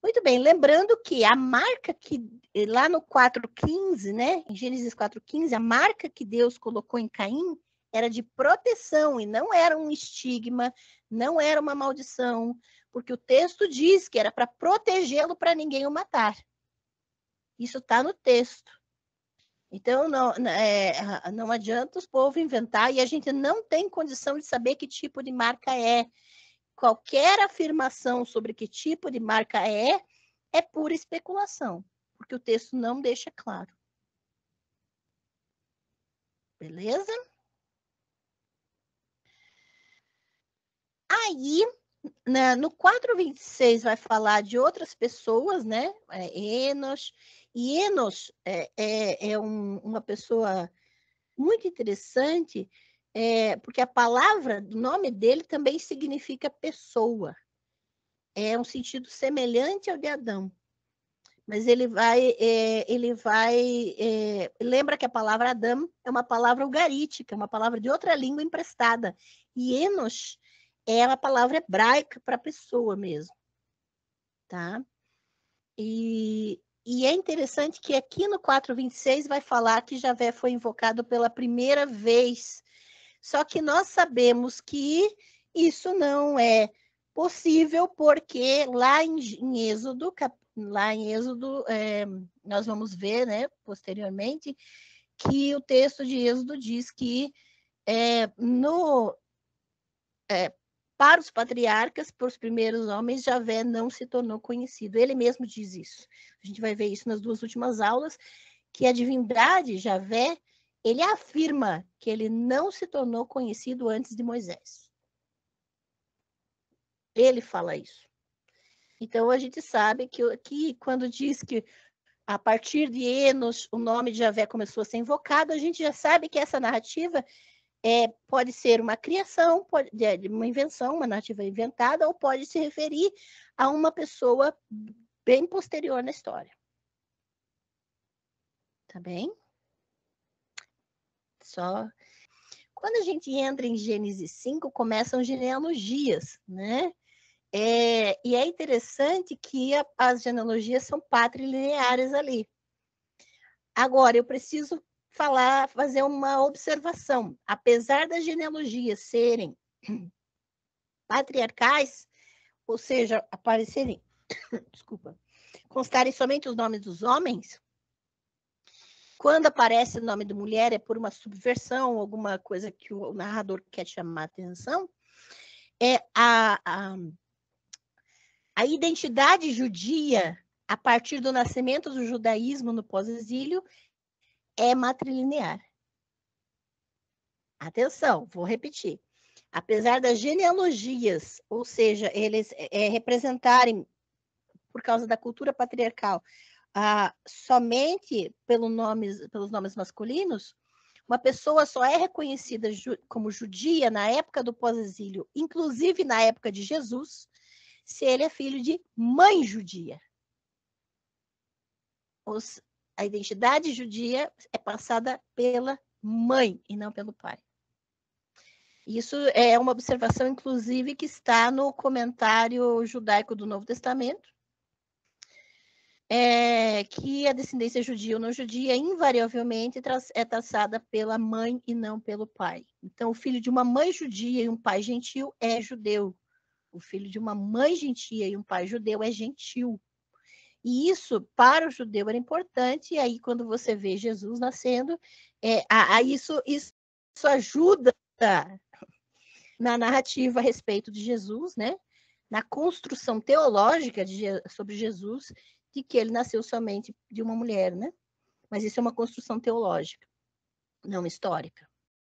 Muito bem, lembrando que a marca que, lá no 4,15, né, em Gênesis 4,15, a marca que Deus colocou em Caim era de proteção e não era um estigma, não era uma maldição, porque o texto diz que era para protegê-lo para ninguém o matar. Isso está no texto. Então, não adianta os povos inventar e a gente não tem condição de saber que tipo de marca é. Qualquer afirmação sobre que tipo de marca é pura especulação, porque o texto não deixa claro. Beleza? Aí, no 4,26 vai falar de outras pessoas, né? Enos. E Enos uma pessoa muito interessante, porque a palavra, o nome dele também significa pessoa. É um sentido semelhante ao de Adão. Mas lembra que a palavra Adam é uma palavra ugarítica, uma palavra de outra língua emprestada. E Enos é uma palavra hebraica para pessoa mesmo. Tá? E é interessante que aqui no 4,26 vai falar que Javé foi invocado pela primeira vez. Só que nós sabemos que isso não é possível, porque lá em Êxodo, nós vamos ver, né, posteriormente, que o texto de Êxodo diz que para os patriarcas, para os primeiros homens, Javé não se tornou conhecido. Ele mesmo diz isso. A gente vai ver isso nas duas últimas aulas, que a divindade, Javé, ele afirma que ele não se tornou conhecido antes de Moisés. Ele fala isso. Então, a gente sabe que quando diz que a partir de Enos o nome de Javé começou a ser invocado, a gente já sabe que essa narrativa pode ser uma criação, uma invenção, uma narrativa inventada, ou pode se referir a uma pessoa bem posterior na história. Tá bem? Só quando a gente entra em Gênesis 5, começam genealogias, né? E é interessante que as genealogias são patrilineares ali. Agora, eu preciso fazer uma observação. Apesar das genealogias serem patriarcais, ou seja, aparecerem, desculpa, constarem somente os nomes dos homens, quando aparece o nome de mulher é por uma subversão, alguma coisa que o narrador quer chamar a atenção, a identidade judia, a partir do nascimento do judaísmo no pós-exílio, é matrilinear. Atenção, vou repetir. Apesar das genealogias, ou seja, eles representarem, por causa da cultura patriarcal, somente pelos nomes masculinos, uma pessoa só é reconhecida como judia na época do pós-exílio, inclusive na época de Jesus, se ele é filho de mãe judia. A identidade judia é passada pela mãe e não pelo pai. Isso é uma observação, inclusive, que está no comentário judaico do Novo Testamento, que a descendência judia ou não judia, invariavelmente, é traçada pela mãe e não pelo pai. Então, o filho de uma mãe judia e um pai gentil é judeu. O filho de uma mãe gentia e um pai judeu é gentil. E isso, para o judeu, era importante, e aí, quando você vê Jesus nascendo, isso ajuda na narrativa a respeito de Jesus, né? Na construção teológica sobre Jesus, de que ele nasceu somente de uma mulher, né? Mas isso é uma construção teológica, não histórica.